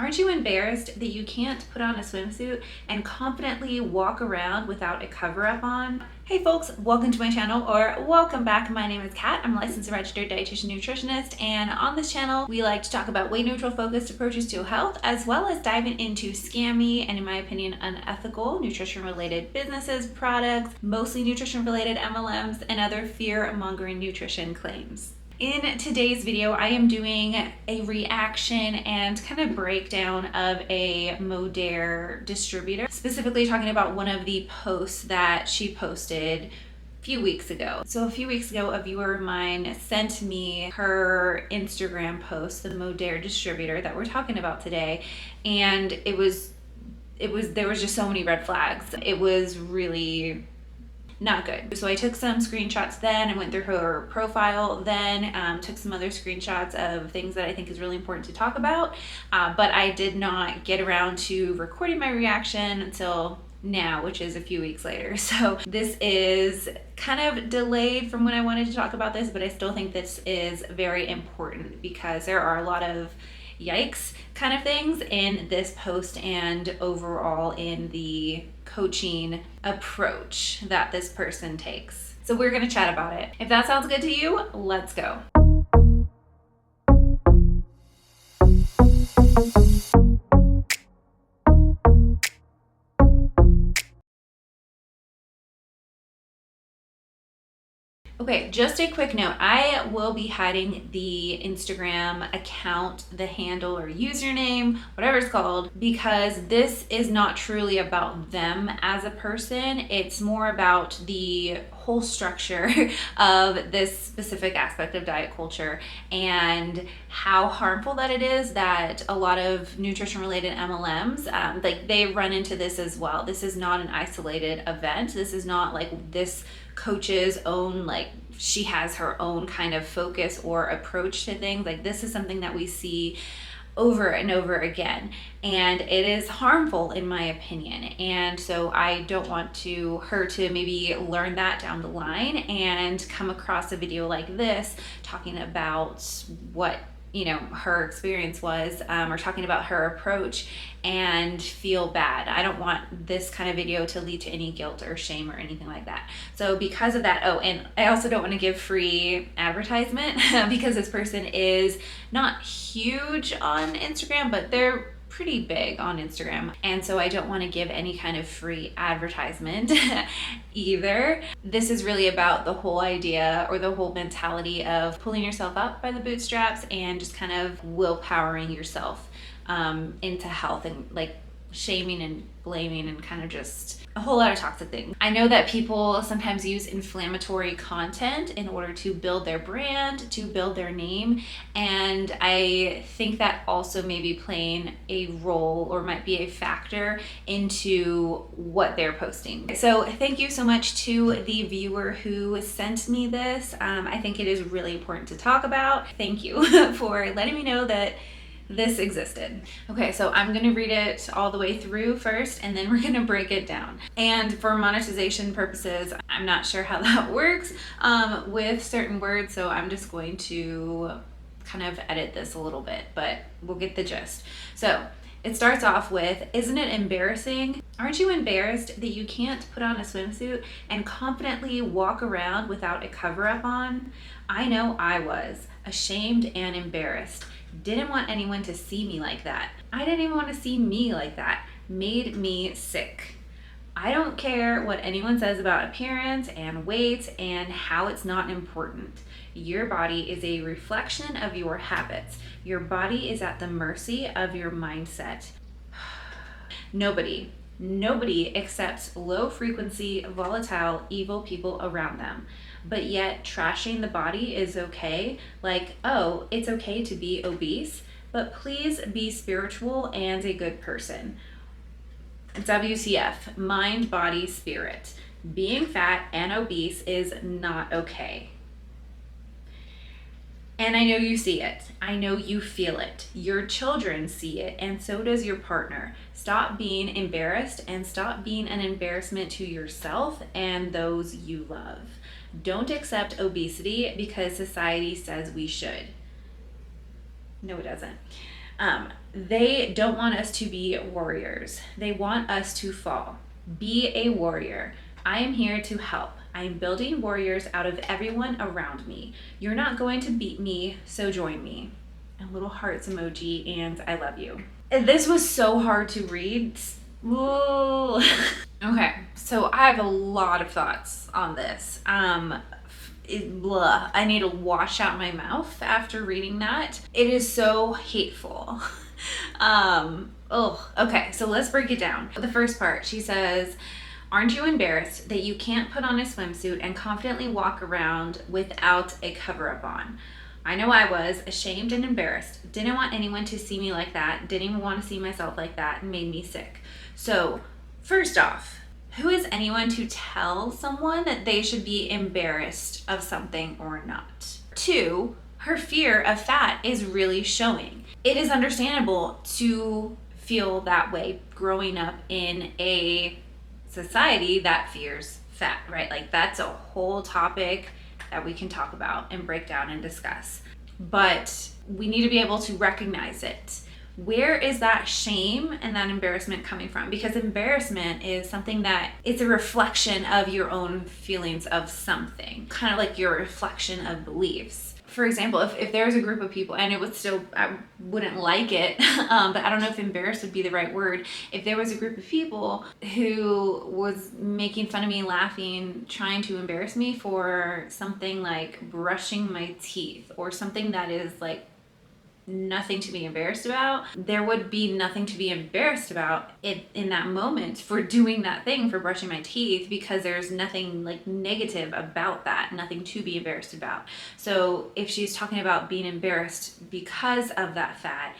Aren't you embarrassed that you can't put on a swimsuit and confidently walk around without a cover-up on? Hey folks, welcome to my channel, or welcome back. My name is Kat. I'm a licensed and registered dietitian nutritionist, and on this channel we like to talk about weight neutral focused approaches to health, as well as diving into scammy and, in my opinion, unethical nutrition related businesses, products, mostly nutrition related MLMs, and other fear-mongering nutrition claims. In today's video, I am doing a reaction and kind of breakdown of a Modere distributor, specifically talking about one of the posts that she posted a few weeks ago. So a few weeks ago, a viewer of mine sent me her Instagram post, the Modere distributor that we're talking about today, and there was just so many red flags. It was really not good. So I took some screenshots then and went through her profile then, took some other screenshots of things that I think is really important to talk about, but I did not get around to recording my reaction until now, which is a few weeks later. So this is kind of delayed from when I wanted to talk about this, but I still think this is very important because there are a lot of yikes kind of things in this post and overall in the coaching approach that this person takes. So we're going to chat about it. If that sounds good to you, let's go. Okay, just a quick note. I will be hiding the Instagram account, the handle or username, whatever it's called, because this is not truly about them as a person. It's more about the whole structure of this specific aspect of diet culture and how harmful that it is that a lot of nutrition related MLMs, like they run into this as well. This is not an isolated event. This is not like this coach's own, like she has her own kind of focus or approach to things. Like this is something that we see over and over again, and it is harmful in my opinion. And so I don't want her to maybe learn that down the line and come across a video like this talking about what her experience was, or talking about her approach and feel bad. I don't want this kind of video to lead to any guilt or shame or anything like that. So because of that, and I also don't want to give free advertisement because this person is not huge on Instagram, but they're pretty big on Instagram, and so I don't want to give any kind of free advertisement either. This is really about the whole idea or the whole mentality of pulling yourself up by the bootstraps and just kind of willpowering yourself into health, and like shaming and blaming and kind of just a whole lot of toxic things. I know that people sometimes use inflammatory content in order to build their brand, to build their name, and I think that also may be playing a role or might be a factor into what they're posting. So thank you so much to the viewer who sent me this. I think it is really important to talk about. Thank you for letting me know that this existed. Okay, so I'm gonna read it all the way through first, and then we're gonna break it down. And for monetization purposes, I'm not sure how that works with certain words, so I'm just going to kind of edit this a little bit, but we'll get the gist. So it starts off with, isn't it embarrassing? Aren't you embarrassed that you can't put on a swimsuit and confidently walk around without a cover-up on? I know I was ashamed and embarrassed. Didn't want anyone to see me like that. I didn't even want to see me like that. Made me sick. I don't care what anyone says about appearance and weight and how it's not important. Your body is a reflection of your habits. Your body is at the mercy of your mindset. Nobody accepts low frequency, volatile, evil people around them. But yet trashing the body is okay. Like, oh, it's okay to be obese, but please be spiritual and a good person. WTF, mind, body, spirit. Being fat and obese is not okay. And I know you see it. I know you feel it. Your children see it, and so does your partner. Stop being embarrassed and stop being an embarrassment to yourself and those you love. Don't accept obesity because society says we should. No, it doesn't. They don't want us to be warriors. They want us to fall. Be a warrior. I am here to help. I am building warriors out of everyone around me. You're not going to beat me, so join me. And little hearts emoji, and I love you. This was so hard to read. Whoa. Okay, so I have a lot of thoughts on this. I need to wash out my mouth after reading that. It is so hateful. Okay, so let's break it down. The first part, she says, aren't you embarrassed that you can't put on a swimsuit and confidently walk around without a cover-up on? I know I was ashamed and embarrassed. Didn't want anyone to see me like that. Didn't even want to see myself like that. And made me sick. So, first off, who is anyone to tell someone that they should be embarrassed of something or not? Two, her fear of fat is really showing. It is understandable to feel that way growing up in a society that fears fat, right? Like that's a whole topic that we can talk about and break down and discuss. But we need to be able to recognize it. Where is that shame and that embarrassment coming from? Because embarrassment is something that it's a reflection of your own feelings of something, kind of like your reflection of beliefs. For example, if there was a group of people, and it would still, I wouldn't like it, but I don't know if embarrassed would be the right word. If there was a group of people who was making fun of me, laughing, trying to embarrass me for something like brushing my teeth or something that is like nothing to be embarrassed about, there would be nothing to be embarrassed about in that moment for doing that thing, for brushing my teeth, because there's nothing like negative about that, nothing to be embarrassed about. So if she's talking about being embarrassed because of that fat,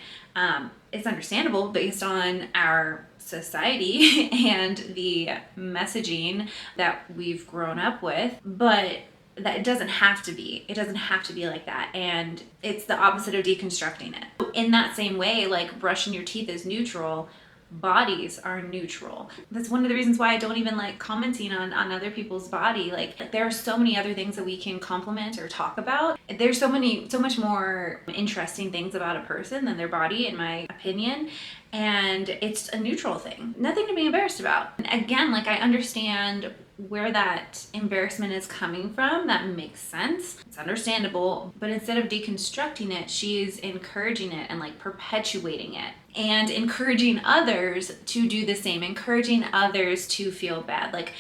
it's understandable based on our society and the messaging that we've grown up with, but that it doesn't have to be. It doesn't have to be like that. And it's the opposite of deconstructing it. In that same way, like brushing your teeth is neutral, bodies are neutral. That's one of the reasons why I don't even like commenting on other people's body. Like there are so many other things that we can compliment or talk about. There's so much more interesting things about a person than their body, in my opinion. And it's a neutral thing. Nothing to be embarrassed about. And again, like I understand where that embarrassment is coming from. That makes sense. It's understandable. But instead of deconstructing it, she's encouraging it and like perpetuating it and encouraging others to do the same, encouraging others to feel bad. Like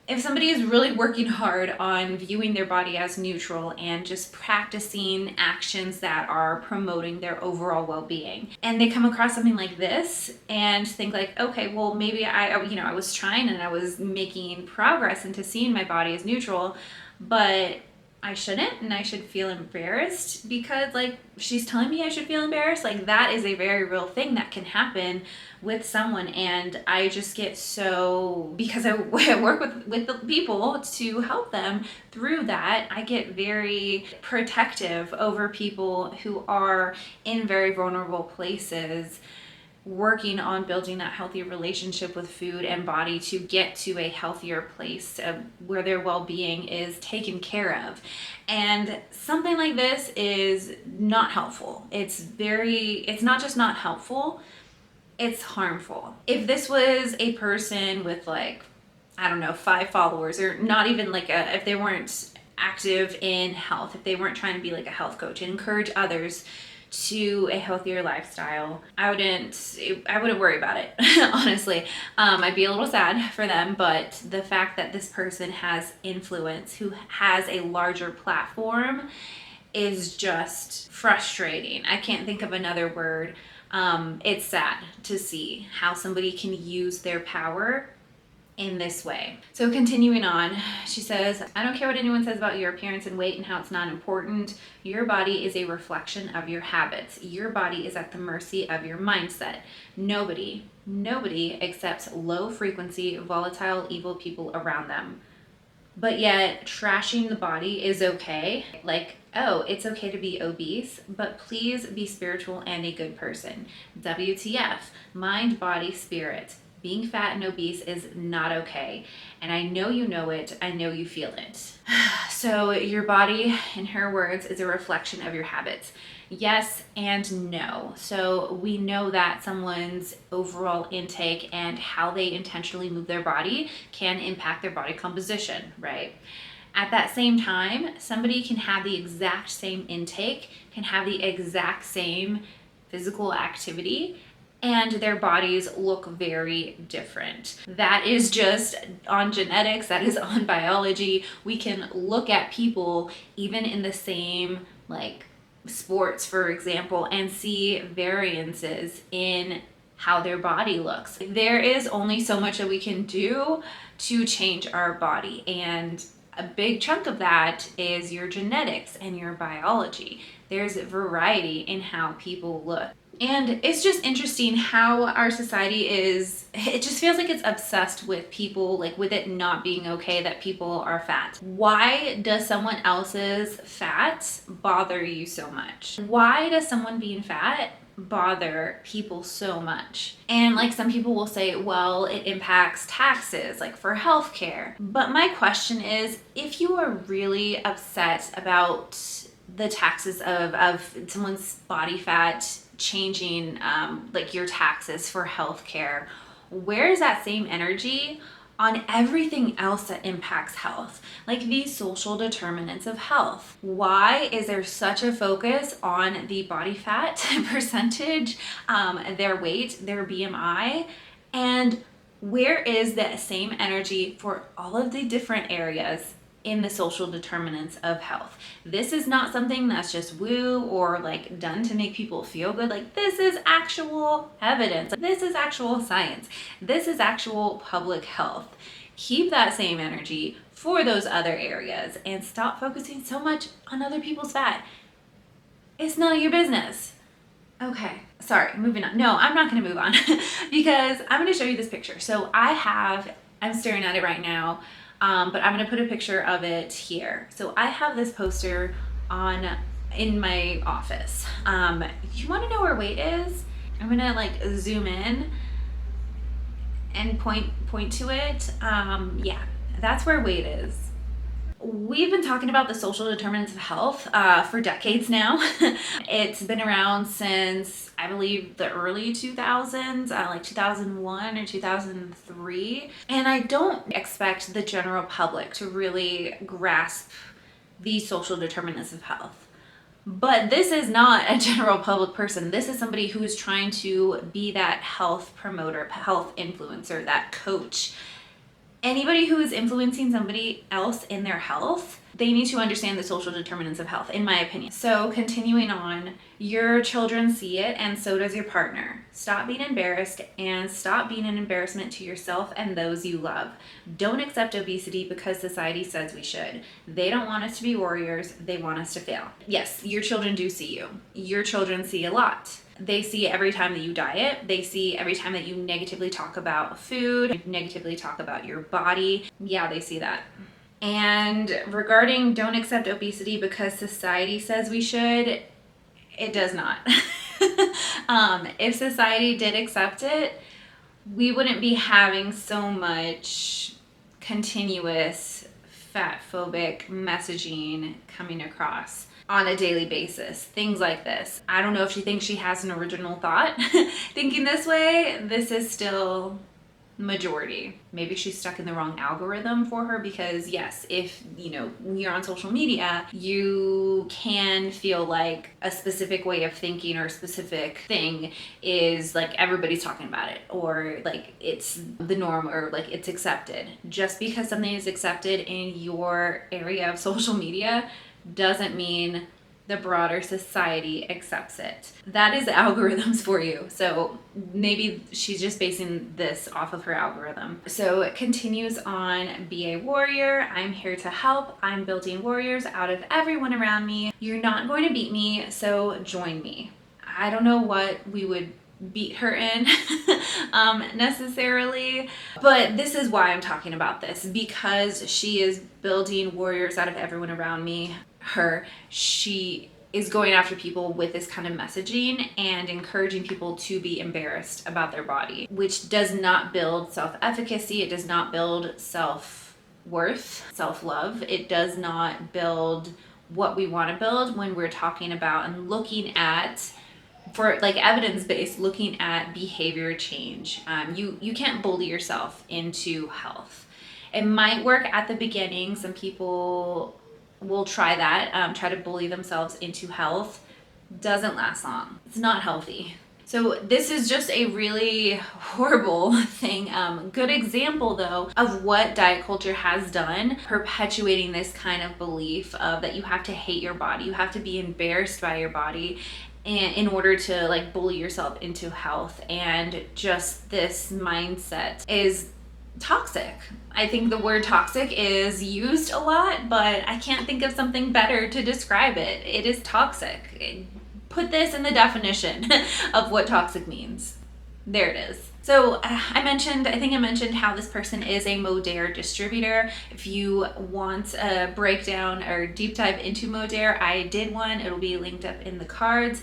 if somebody is really working hard on viewing their body as neutral and just practicing actions that are promoting their overall well-being, and they come across something like this and think like, okay, well, maybe I was trying and I was making progress into seeing my body as neutral, but I shouldn't, and I should feel embarrassed because like she's telling me I should feel embarrassed. Like that is a very real thing that can happen with someone. And I just get so, because I work with the people to help them through that, I get very protective over people who are in very vulnerable places, working on building that healthy relationship with food and body to get to a healthier place where their well-being is taken care of. And something like this is not helpful. It's not just not helpful, it's harmful. If this was a person with like, I don't know, 5 followers, or not even like if they weren't active in health, if they weren't trying to be like a health coach and encourage others to a healthier lifestyle, I wouldn't worry about it. Honestly, I'd be a little sad for them, but the fact that this person has influence, who has a larger platform, is just frustrating. I can't think of another word. It's sad to see how somebody can use their power in this way. So continuing on, she says, I don't care what anyone says about your appearance and weight and how it's not important. Your body is a reflection of your habits. Your body is at the mercy of your mindset. Nobody accepts low frequency, volatile, evil people around them. But yet trashing the body is okay. Like, oh, it's okay to be obese, but please be spiritual and a good person. WTF, mind, body, spirit. Being fat and obese is not okay. And I know you know it. I know you feel it. So your body, in her words, is a reflection of your habits. Yes and no. So we know that someone's overall intake and how they intentionally move their body can impact their body composition, right? At that same time, somebody can have the exact same intake, can have the exact same physical activity, and their bodies look very different. That is just on genetics, that is on biology. We can look at people even in the same sports, for example, and see variances in how their body looks. There is only so much that we can do to change our body, and a big chunk of that is your genetics and your biology. There's variety in how people look. And it's just interesting how our society it just feels like it's obsessed with people, with it not being okay that people are fat. Why does someone else's fat bother you so much? Why does someone being fat bother people so much? And some people will say, well, it impacts taxes, for healthcare. But my question is, if you are really upset about the taxes of someone's body fat changing your taxes for healthcare, where is that same energy on everything else that impacts health, these social determinants of health? Why is there such a focus on the body fat percentage, their weight, their BMI, and where is that same energy for all of the different areas in the social determinants of health? This is not something that's just woo or done to make people feel good. This is actual evidence. This is actual science. This is actual public health. Keep that same energy for those other areas and stop focusing so much on other people's fat. It's none of your business. Okay, sorry, moving on. No, I'm not gonna move on because I'm gonna show you this picture. So I'm staring at it right now. But I'm gonna put a picture of it here. So I have this poster in my office. You wanna know where weight is? I'm gonna zoom in and point to it. Yeah, that's where weight is. We've been talking about the social determinants of health for decades now. It's been around since, I believe, the early 2000s, 2001 or 2003. And I don't expect the general public to really grasp these social determinants of health. But this is not a general public person. This is somebody who is trying to be that health promoter, health influencer, that coach. Anybody who is influencing somebody else in their health, they need to understand the social determinants of health, in my opinion. So continuing on, your children see it and so does your partner. Stop being embarrassed and stop being an embarrassment to yourself and those you love. Don't accept obesity because society says we should. They don't want us to be warriors, they want us to fail. Yes, your children do see you. Your children see a lot. They see every time that you diet. They see every time that you negatively talk about food, negatively talk about your body. Yeah, they see that. And regarding don't accept obesity because society says we should, it does not. If society did accept it, we wouldn't be having so much continuous fat-phobic messaging coming across on a daily basis. Things like this. I don't know if she thinks she has an original thought thinking this way. This is still majority. Maybe she's stuck in the wrong algorithm for her, because yes, if when you're on social media, you can feel like a specific way of thinking or a specific thing is everybody's talking about it, or it's the norm, or it's accepted. Just because something is accepted in your area of social media doesn't mean the broader society accepts it. That is algorithms for you. So maybe she's just basing this off of her algorithm. So it continues on, be a warrior. I'm here to help. I'm building warriors out of everyone around me. You're not going to beat me, so join me. I don't know what we would beat her in necessarily, but this is why I'm talking about this, because she is building warriors out of everyone around me. She is going after people with this kind of messaging and encouraging people to be embarrassed about their body, which does not build self-efficacy. It does not build self-worth, self-love. It does not build what we want to build when we're talking about and looking at, for like evidence-based, looking at behavior change. You can't bully yourself into health. It might work at the beginning. Some people will try that, try to bully themselves into health. Doesn't last long. It's not healthy. So this is just a really horrible thing. Good example though of what diet culture has done, perpetuating this kind of belief of that you have to hate your body, you have to be embarrassed by your body, and in order to like bully yourself into health. And just this mindset is toxic. I think the word toxic is used a lot, but I can't think of something better to describe it. It is toxic. Put this in the definition of what toxic means. There it is. So I think I mentioned how this person is a Modere distributor. If you want a breakdown or deep dive into Modere, I did one. It'll be linked up in the cards.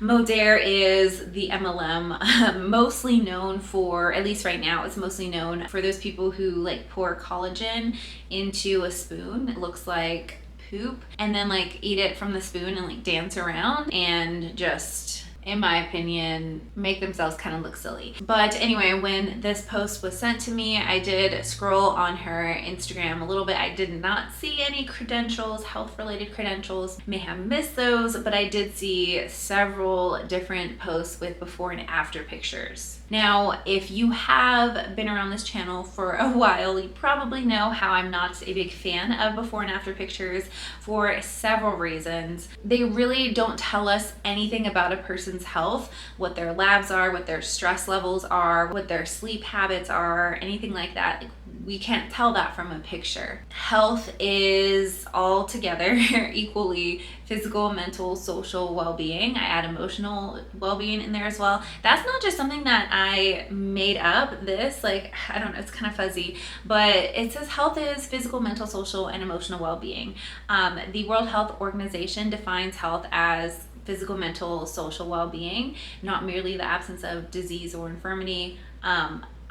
Modere is the MLM, mostly known for, at least right now, it's mostly known for those people who like pour collagen into a spoon. It looks like poop, and then like eat it from the spoon and like dance around and just, in my opinion, make themselves kind of look silly. But anyway, when this post was sent to me, I did scroll on her Instagram a little bit. I did not see any credentials, health-related credentials. May have missed those, but I did see several different posts with before and after pictures. Now, if you have been around this channel for a while, you probably know how I'm not a big fan of before and after pictures for several reasons. They really don't tell us anything about a person's health, what their labs are, what their stress levels are, what their sleep habits are, anything like that. We can't tell that from a picture. Health is all together equally physical, mental, social well-being. I add emotional well-being in there as well. That's not just something that I made up. This, like, I don't know, it's kind of fuzzy, but it says health is physical, mental, social, and emotional well-being. The World Health Organization defines health as physical, mental, social well-being, not merely the absence of disease or infirmity.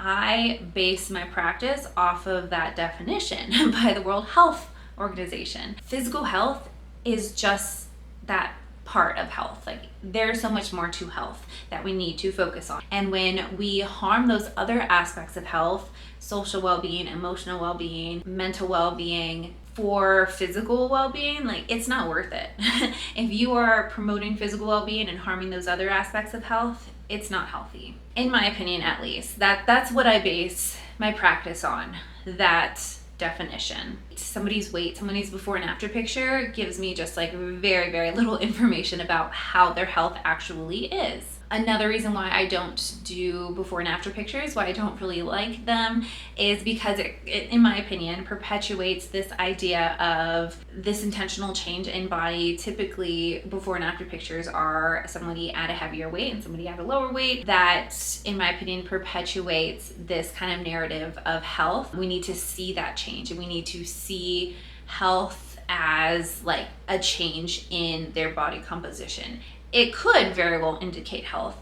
I base my practice off of that definition by the World Health Organization. Physical health is just that part of health. Like, there's so much more to health that we need to focus on. And when we harm those other aspects of health, social well-being, emotional well-being, mental well-being, for physical well-being, like, it's not worth it. If you are promoting physical well-being and harming those other aspects of health, it's not healthy. In my opinion, at least. That's what I base my practice on, that definition. Somebody's weight, somebody's before and after picture gives me just like very, very little information about how their health actually is. Another reason why I don't do before and after pictures, why I don't really like them, is because it, in my opinion, perpetuates this idea of this intentional change in body. Typically, before and after pictures are somebody at a heavier weight and somebody at a lower weight. That, in my opinion, perpetuates this kind of narrative of health. We need to see that change, and we need to see health as like a change in their body composition. It could very well indicate health,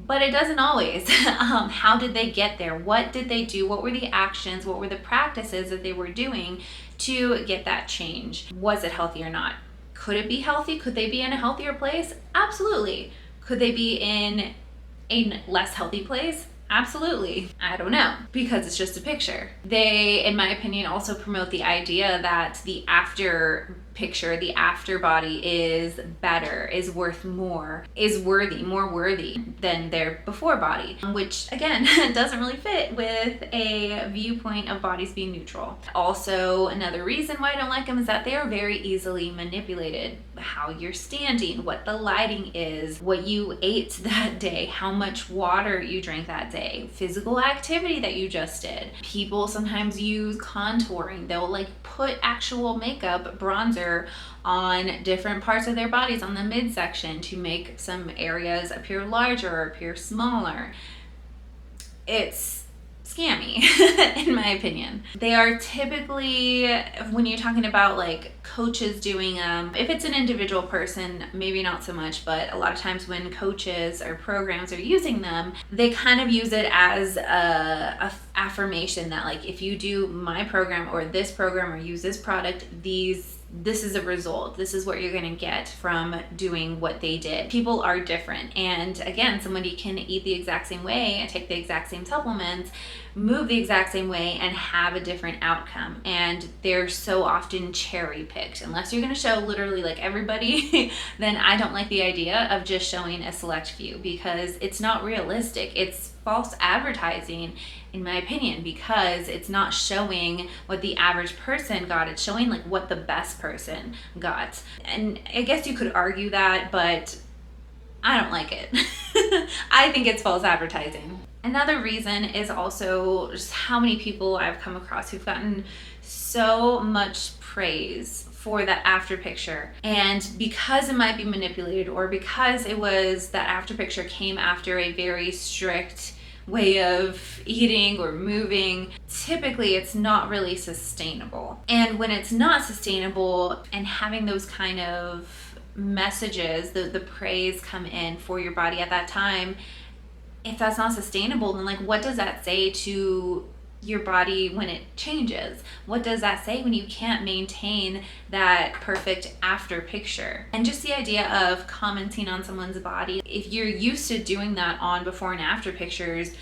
but it doesn't always. How did they get there? What did they do? What were the actions? What were the practices that they were doing to get that change? Was it healthy or not? Could it be healthy? Could they be in a healthier place? Absolutely. Could they be in a less healthy place? Absolutely. I don't know, because it's just a picture. They, in my opinion, also promote the idea that the after picture, the after body is better, is worth more, is worthy, more worthy than their before body, which again doesn't really fit with a viewpoint of bodies being neutral. Also, another reason why I don't like them is that they are very easily manipulated. How you're standing, what the lighting is, what you ate that day, how much water you drank that day, physical activity that you just did. People sometimes use contouring. They'll like put actual makeup, bronzer on different parts of their bodies on the midsection to make some areas appear larger or appear smaller. It's scammy, in my opinion. They are typically, when you're talking about like coaches doing if it's an individual person, maybe not so much, but a lot of times when coaches or programs are using them, they kind of use it as a affirmation that like, if you do my program or this program or use this product, these this is a result. This is what you're going to get from doing what they did. People are different. And again, somebody can eat the exact same way and take the exact same supplements, move the exact same way, and have a different outcome. And they're so often cherry picked. Unless you're going to show literally like everybody, then I don't like the idea of just showing a select few, because it's not realistic. It's false advertising, in my opinion, because it's not showing what the average person got. It's showing like what the best person got. And I guess you could argue that, but I don't like it. I think it's false advertising. Another reason is also just how many people I've come across who've gotten so much praise for that after picture. And because it might be manipulated, or because it was that after picture came after a very strict way of eating or moving, typically it's not really sustainable. And when it's not sustainable and having those kind of messages, the praise come in for your body at that time, if that's not sustainable, then like what does that say to your body when it changes? What does that say when you can't maintain that perfect after picture? And just the idea of commenting on someone's body, if you're used to doing that on before and after pictures,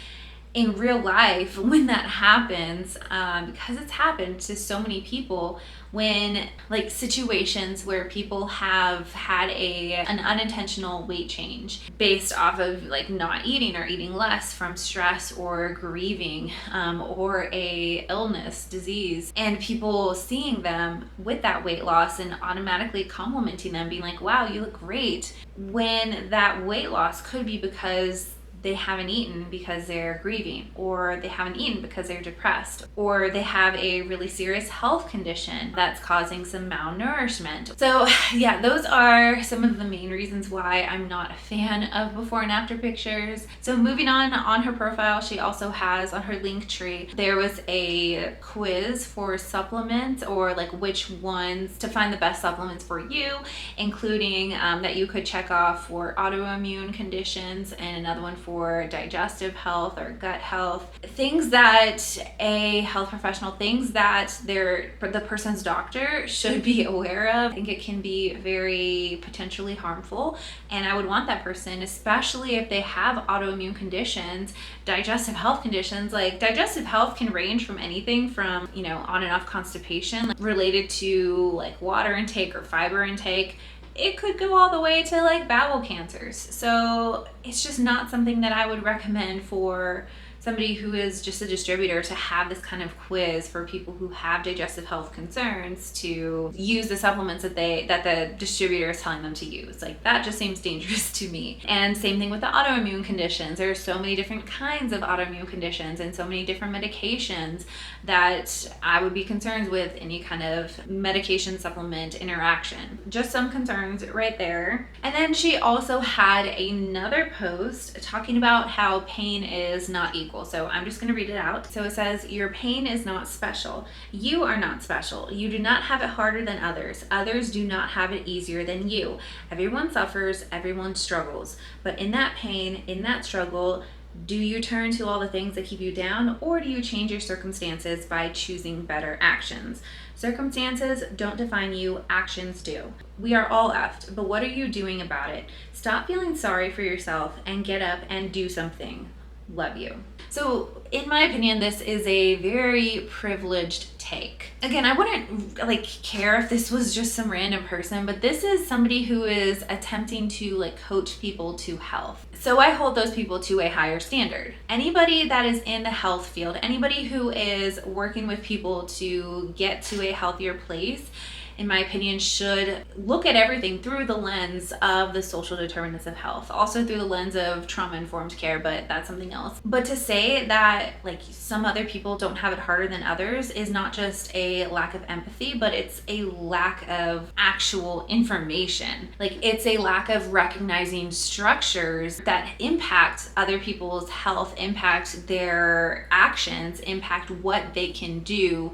in real life, when that happens, because it's happened to so many people, when like situations where people have had an unintentional weight change based off of like not eating or eating less from stress or grieving, or a illness, disease, and people seeing them with that weight loss and automatically complimenting them, being like, wow, you look great, when that weight loss could be because they haven't eaten because they're grieving, or they haven't eaten because they're depressed, or they have a really serious health condition that's causing some malnourishment. So yeah, those are some of the main reasons why I'm not a fan of before and after pictures. So moving on her profile, she also has on her link tree, there was a quiz for supplements, or like which ones to find the best supplements for you, including that you could check off for autoimmune conditions, and another one for digestive health or gut health, things that a health professional, things that the person's doctor should be aware of. I think it can be very potentially harmful, and I would want that person, especially if they have autoimmune conditions, digestive health conditions. Like digestive health can range from anything from, on and off constipation, like, related to like water intake or fiber intake. It could go all the way to like bowel cancers. So it's just not something that I would recommend for somebody who is just a distributor to have this kind of quiz for people who have digestive health concerns to use the supplements that the distributor is telling them to use. Like that just seems dangerous to me. And same thing with the autoimmune conditions. There are so many different kinds of autoimmune conditions and so many different medications that I would be concerned with any kind of medication supplement interaction. Just some concerns right there. And then she also had another post talking about how pain is not equal. So I'm just going to read it out. So it says, your pain is not special. You are not special. You do not have it harder than others. Others do not have it easier than you. Everyone suffers. Everyone struggles. But in that pain, in that struggle, do you turn to all the things that keep you down, or do you change your circumstances by choosing better actions? Circumstances don't define you, actions do. We are all effed, but what are you doing about it? Stop feeling sorry for yourself and get up and do something. Love you. So in my opinion, this is a very privileged take. Again, I wouldn't care if this was just some random person, but this is somebody who is attempting to coach people to health. So I hold those people to a higher standard. Anybody that is in the health field, anybody who is working with people to get to a healthier place, in my opinion, should look at everything through the lens of the social determinants of health, also through the lens of trauma-informed care, but that's something else. But to say that some other people don't have it harder than others is not just a lack of empathy, but it's a lack of actual information. It's a lack of recognizing structures that impact other people's health, impact their actions, impact what they can do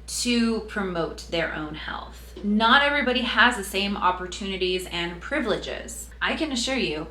to promote their own health. Not everybody has the same opportunities and privileges. I can assure you,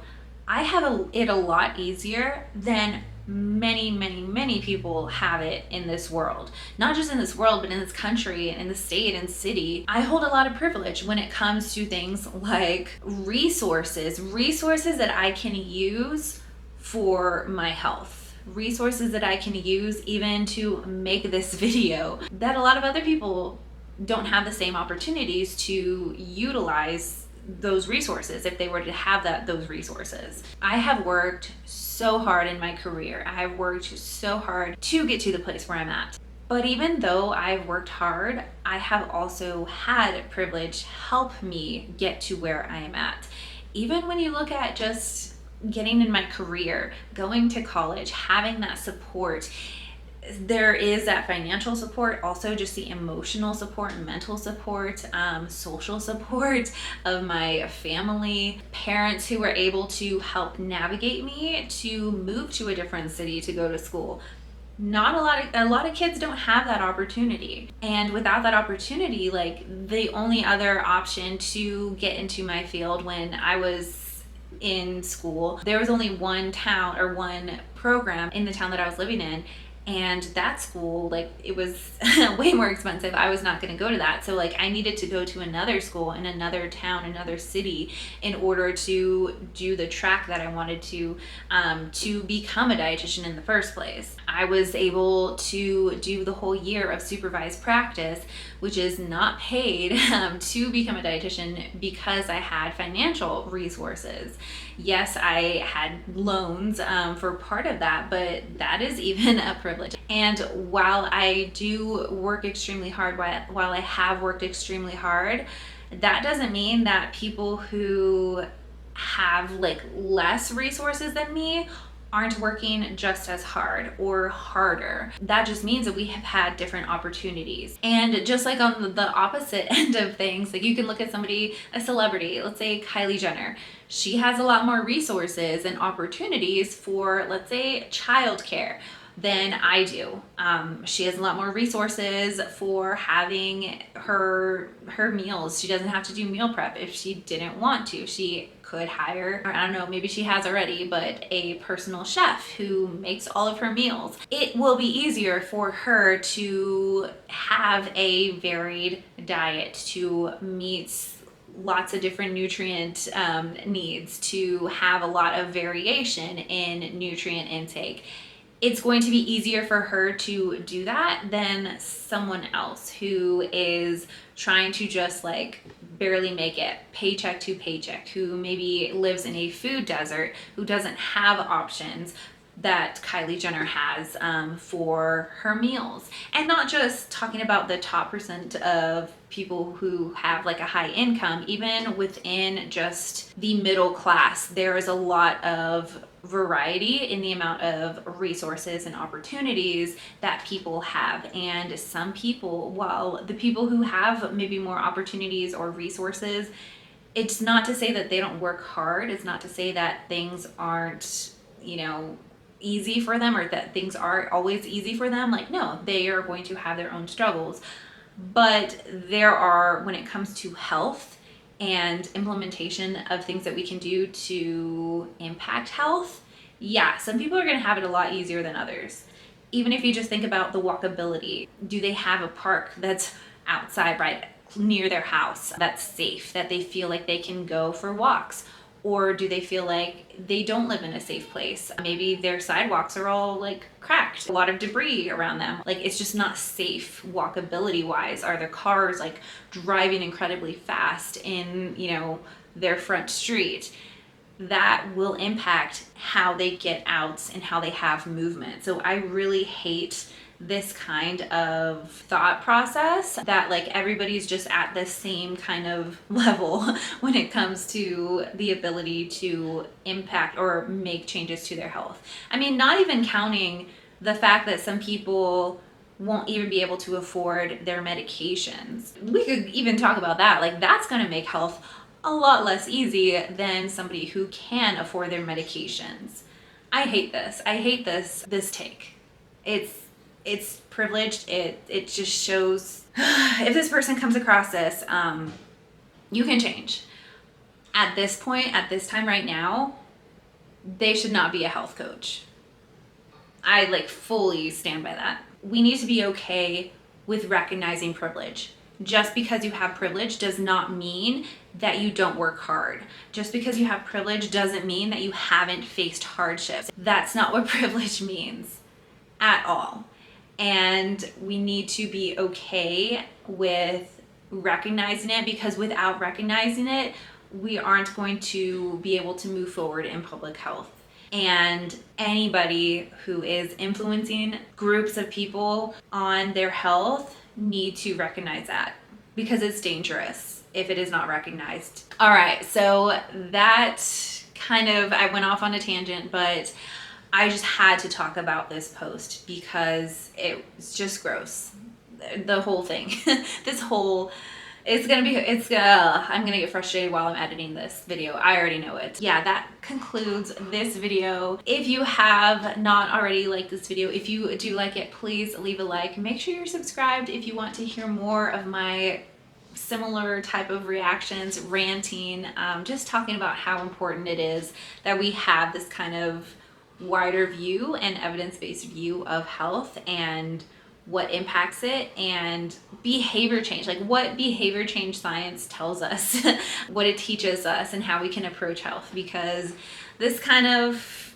I have it a lot easier than many people have it in this world. Not just in this world, but in this country, in the state and city. I hold a lot of privilege when it comes to things like resources that I can use for my health, resources that I can use even to make this video, that a lot of other people don't have the same opportunities to utilize those resources if they were to have those resources. I have worked so hard in my career. I have worked so hard to get to the place where I'm at. But even though I've worked hard, I have also had privilege help me get to where I am at. Even when you look at just getting in my career, going to college, having that support, there is that financial support, also just the emotional support, mental support, social support of my family, parents who were able to help navigate me to move to a different city to go to school. A lot of kids don't have that opportunity. And without that opportunity, like the only other option to get into my field when I was in school, there was only one town or one program in the town that I was living in. And that school, like, it was way more expensive. I was not going to go to that. So like I needed to go to another school in another town, another city, in order to do the track that I wanted to become a dietitian in the first place. I was able to do the whole year of supervised practice, which is not paid, to become a dietitian because I had financial resources. Yes, I had loans for part of that, but that is even a privilege. And while I do work extremely hard, while I have worked extremely hard, that doesn't mean that people who have like less resources than me aren't working just as hard or harder. That just means that we have had different opportunities. And just like on the opposite end of things, like you can look at somebody, a celebrity, let's say Kylie Jenner. She has a lot more resources and opportunities for, let's say, childcare than I do. She has a lot more resources for having her meals. She doesn't have to do meal prep if she didn't want to. She could hire, or I don't know, maybe she has already, but a personal chef who makes all of her meals. It will be easier for her to have a varied diet to meet lots of different nutrient needs, to have a lot of variation in nutrient intake. It's going to be easier for her to do that than someone else who is trying to just like barely make it paycheck to paycheck, who maybe lives in a food desert, who doesn't have options that Kylie Jenner has for her meals. And not just talking about the top percent of people who have like a high income, even within just the middle class, there is a lot of variety in the amount of resources and opportunities that people have. And some people, while the people who have maybe more opportunities or resources, it's not to say that they don't work hard. It's not to say that things aren't, easy for them, or that things are always easy for them. Like, no, they are going to have their own struggles. But there are, when it comes to health and implementation of things that we can do to impact health, yeah, some people are going to have it a lot easier than others. Even if you just think about the walkability, do they have a park that's outside right near their house that's safe, that they feel like they can go for walks? Or do they feel like they don't live in a safe place? Maybe their sidewalks are all like cracked, a lot of debris around them. Like, it's just not safe walkability wise. Are their cars like driving incredibly fast in, their front street? That will impact how they get out and how they have movement. So I really hate this kind of thought process that like everybody's just at the same kind of level when it comes to the ability to impact or make changes to their health. I mean, not even counting the fact that some people won't even be able to afford their medications. We could even talk about that. Like, that's going to make health a lot less easy than somebody who can afford their medications. I hate this. I hate this take. It's privileged. It just shows if this person comes across this, you can change. At this point, at this time right now, they should not be a health coach. I like fully stand by that. We need to be okay with recognizing privilege. Just because you have privilege does not mean that you don't work hard. Just because you have privilege doesn't mean that you haven't faced hardships. That's not what privilege means at all. And we need to be okay with recognizing it, because without recognizing it, we aren't going to be able to move forward in public health. And anybody who is influencing groups of people on their health need to recognize that, because it's dangerous if it is not recognized. All right, so that kind of, I went off on a tangent, but I just had to talk about this post because it's just gross. The whole thing, I'm gonna get frustrated while I'm editing this video. I already know it. Yeah, that concludes this video. If you have not already liked this video, if you do like it, please leave a like. Make sure you're subscribed if you want to hear more of my similar type of reactions, ranting, just talking about how important it is that we have this kind of wider view and evidence-based view of health and what impacts it, and behavior change, like what behavior change science tells us, what it teaches us, and how we can approach health, because this kind of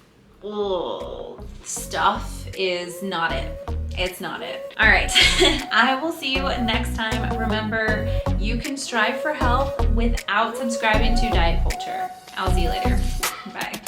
stuff is not it. It's not it. All right, I will see you next time. Remember, you can strive for health without subscribing to diet culture. I'll see you later. Bye.